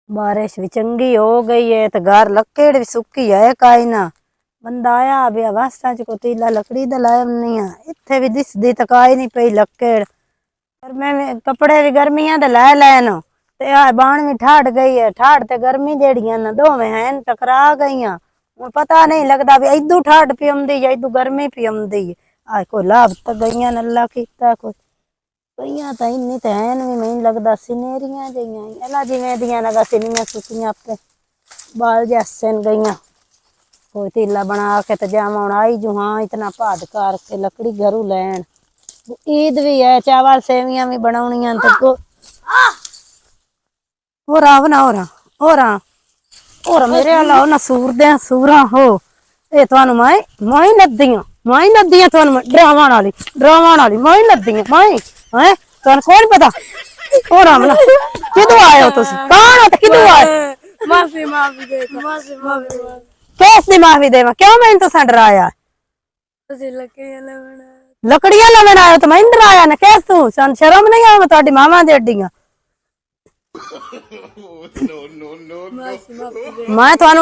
बारिश भी चंगी हो गई है तो घर लकड़ भी सुक्की है काई ना बंदा आया अभी अवस्था च को तीला लकड़ी दा लाया नहीं है इत्थे भी दिसदी तो काई नहीं पई लकड़ पर मैं कपड़े भी गर्मियां दे लै लैन ते आ बाण भी ठाड़ गई है ठाड़ ते गर्मी जेड़ियां ना दोवें हैं टकरा गईयां हूं पता नहीं लगदा भी इदू ठाड़ पियंदी या इदू गर्मी पियंदी आ कोई लाभ तो गईयां नल्ला कीता कोई गईयां तो इन्नी तो है भी नहीं लगदा सिनेरियां जइयां एला जिवें दियां लगा सिनियां सुकियां आपे बाल जैसे गईयां कोई तीला बना के तो जावा आई जू हाँ इतना भाद करके लकड़ी घरू लैन ईद भी है चावल सेवियां भी बनाउनियां तो हो रहा मेरे वाला ना सूर दे सूरा हो ए थानू माई लद्दियां थानू ड्रावण वाली माई लद्दियां माई हैं थानू कौन पता हो रहा मला किदू आए हो तुसी कौन हो ते किदू आए माफी माफी दे माफी कैस दी माफी देवा क्यों मैंने तुसा डराया लकड़ियां लवन आयो तो मैं डराया ना कैस तू सन शर्म नहीं आवे तुहाडी मामा दे अड्डियां मैं थानू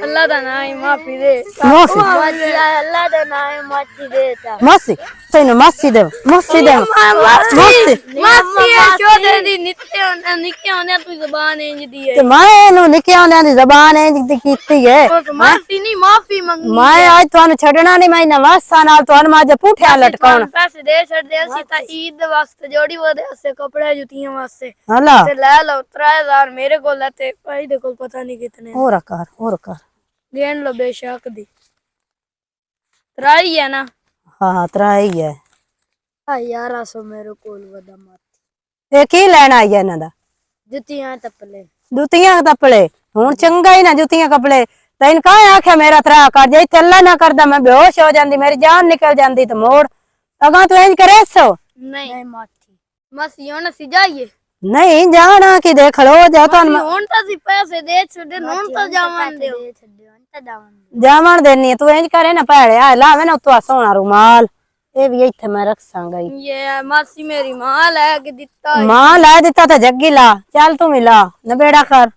अल्लाह दा नाम माफी दे अल्लाह दा नाम माफी दे मासी तेनु मासी दे माफी चौधरी दी निक्के होने तू ज़बान इंज दी है ते मैं नु निक्के होने दी ज़बान इंज दी कीती है माफी नहीं माफी मंगी मैं आज थानू छड़ना नहीं मैं नवासा नाल थानू माजे पुठिया लटकाउना पैसे दे छड़ दे सी ता ईद वास्ते जोड़ी वदे वास्ते कपड़े जुतियां वास्ते हला ते ले लो 3000 मेरे कोल ते भाई दे कोल पता नहीं कितने और कर गेन लो बेशक दी त्राई है ना हां त्राई है हां 1100 मेरे कोल वदा मत ए की लेना आई है ना दा जुतियां तपले हुन चंगा ही ना जुतियां कपड़े तैन का आख्या मेरा त्रा कर जाई तल्ला ना करदा मैं बेहोश हो जांदी मेरी जान निकल जांदी तो मोड़ अगा तू इंज करे सो नहीं माथी मस यो ना सी जाइए नहीं जाना कि देख लो जा तो हुन तो सी पैसे दे छड़े हुन तो जावन दे जावन देनी तू इंज करे ना भैड़े आ लावे ना तो सोना रुमाल ए भी इथे मैं रखसांगा ये मासी मेरी मां लै के दिता मां ला दिता तो जग्गी ला चल तू मिला नबेड़ा कर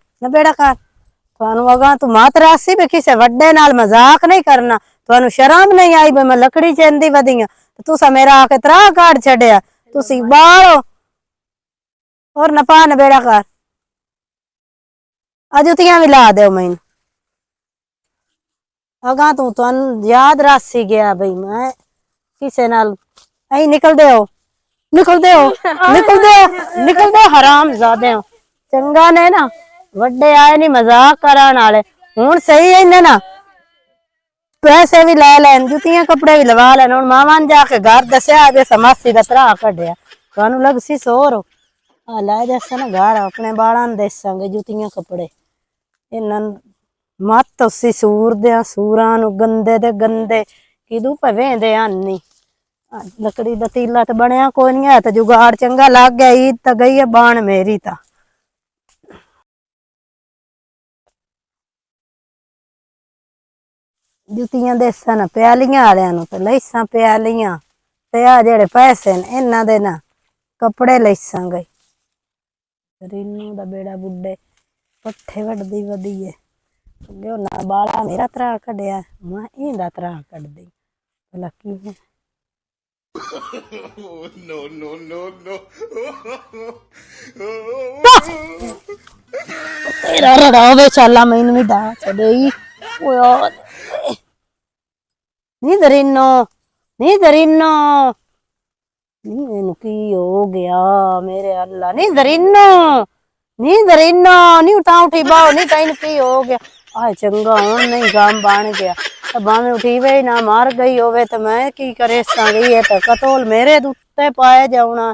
थानू अगा तू मात रासी भी किसे वड्डे नाल मजाक नहीं करना थानू शर्म नहीं आई मैं लकड़ी चेंदी वदियां तुसा मेरा आके त्रा काट छड़या तुसी बालो और नपा नबेड़ा कर अजुतियां भी ला दो मैनू अगा तू थानू याद रासी गया भाई मैं किसे नाल आई निकल दे हराम जादे हो चंगा ने ना वड्डे आए नहीं मजाक कराने वाले हुन सही है इन्हें ना पैसे भी ले लैन जुतियां कपड़े भी लवा लैन हुन मामा ने जाके घर दस्या अबे समासी दा त्रा कढया थानू लगसी सोर आ लै जैसा ना घर अपने बालां ने देसांगे जुतियां कपड़े इन्हां मत उसी सूर दे सूरां नु गंदे ते गंदे किदू पवेंदे आनी लकड़ी दा तीला तो बनया कोई नहीं है तो जुगाड़ चंगा लग गया ईद तो गई है बाण मेरी ता जुतियां देसन प्यालियां वालियां नु ते लैसां प्यालियां ते आ जेड़े पैसे ने इन्हां दे ना कपड़े लैसांगे रीनू दा बेड़ा बुड्ढे पट्ठे वड्डी वदी है गयो ना बाला मेरा त्रा कढया मैं इंदा त्रा कढ दई भला की है तेरा रड़ावे चाला मैनू भी डा छड़ेई नी दरीनो नी मैनू की हो गया मेरे अल्लाह नी दरीनो नी उठा उठी बाओ नी तैन की हो गया आ चंगा हुन नहीं काम बन गया बामे उठी वे ना मार गई होवे तो मैं की करे गई है तो कतोल मेरे उत्ते पाए जाना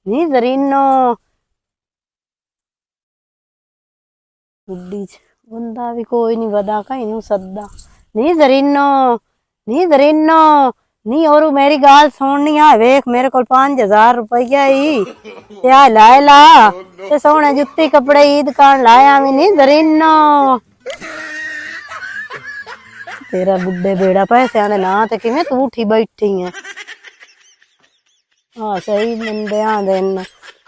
नी दरीनो बुड्ढी बंदा भी कोई नहीं वदा कहीं नू सदा नी दरीनो नी और मेरी गाल सुननी है वेख मेरे को 5000 रुपया ही क्या लाए ला ते सोने जुत्ती कपड़े ईद कान लाया भी नी दरीनो तेरा बुड्ढे बेड़ा पैसे आने ना ते किवें तू उठी बैठी है हाँ सही बंदे आंदे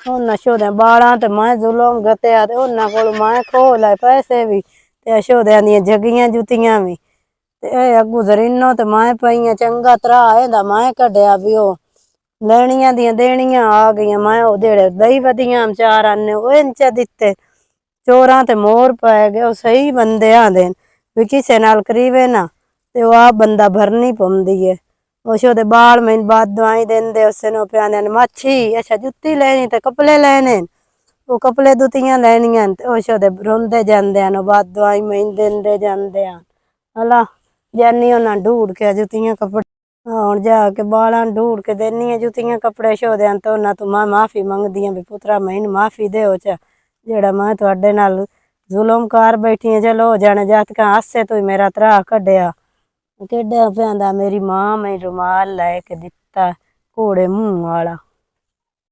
ਉਹਨਾਂ ਸ਼ੋਦਿਆਂ ਬਾਲਾਂ ਤੇ ਮੈਂ ਜ਼ੁਲਮ ਗਤਿਆ ਤੇ ਉਹਨਾਂ ਕੋਲ ਮੈਂ ਖੋਹ ਲਏ ਪੈਸੇ ਵੀ ਤੇ ਸ਼ੋਦਿਆਂ ਦੀਆਂ ਜਗੀਆਂ ਜੁੱਤੀਆਂ ਵੀ ਤੇ ਇਹ ਅੱਗੂ ਜ਼ਰੀਨੋ ਤੇ ਮੈਂ ਪਈਆਂ ਚੰਗਾ ਤਰਾ ਇਹਦਾ ਮੈਂ ਕੱਢਿਆ ਵੀ ਉਹ ਲੈਣੀਆਂ ਦੀਆਂ ਦੇਣੀਆਂ ਆ ਗਈਆਂ ਮੈਂ ਉਹ ਜਿਹੜੇ ਦਈ ਵਧੀਆਂ ਚਾਰਾਂ ਨੇ ਉਹ ਇੰਚ ਦਿੱਤੇ ਚੋਰਾਂ ਤੇ ਮੋਰ ਪੈ ਗਏ ਉਹ ਸਹੀ ਬੰਦੇ ਆਂਦੇ ਵੀ ਕਿਸੇ ਨਾਲ ਕਰੀਵੇ ਨਾ ਤੇ ਉਹ ਆ ਬੰਦਾ ਭਰਨੀ ਪਾਉਂਦੀ ਏ ਉਸ ਉਹਦੇ ਬਾਲ ਮੈਨੂੰ ਬਾਦ ਦਵਾਈ ਦਿੰਦੇ ਉਸੇ ਨੂੰ ਪਿਆਂਦੇ ਨੇ ਮਾਛੀ ਅੱਛਾ ਜੁੱਤੀ ਲੈਣੀ ਤੇ ਕੱਪੜੇ ਲੈਣੇ ਉਹ ਕੱਪੜੇ ਦੁੱਤੀਆਂ ਲੈਣੀਆਂ ਤੇ ਉਸ ਉਹਦੇ ਰੋਂਦੇ ਜਾਂਦੇ ਹਨ ਬਾਦ ਦਵਾਈ ਮੈਨੂੰ ਦਿੰਦੇ ਜਾਂਦੇ ਹਨ ਹਲਾ ਜਾਨੀ ਉਹਨਾਂ ਢੂੜ ਕੇ ਜੁੱਤੀਆਂ ਕੱਪੜੇ ਹੁਣ ਜਾ ਕੇ ਬਾਲਾਂ ਢੂੜ ਕੇ ਦੇਨੀ ਜੁੱਤੀਆਂ ਕੱਪੜੇ ਸ਼ੋਦਿਆਂ ਤੇ ਉਹਨਾਂ ਤੋਂ ਮੈਂ ਮਾਫੀ ਮੰਗਦੀ ਆਂ ਵੀ ਪੁੱਤਰਾ ਮੈਨੂੰ ਮਾਫੀ ਦਿਓ ਚ ਜਿਹੜਾ ਮੈਂ ਤੁਹਾਡੇ ਨਾਲ ਜ਼ੁਲਮ ਕਰ ਬੈਠੀ ਆਂ ਚਲੋ ਹੋ ਜਾਣੇ ਜਾਤਕਾਂ ਹਾਸੇ ਤੋਂ ਹੀ ਮੇਰਾ ਤਰਾ ਕੱਢਿਆ ਕਿੱਡਾ ਪਿਆਂਦਾ ਮੇਰੀ ਮਾਂ ਮੈਨੂੰ ਰੁਮਾਲ ਲੈ ਕੇ ਦਿੱਤਾ ਘੋੜੇ ਮੂੰਹ ਵਾਲਾ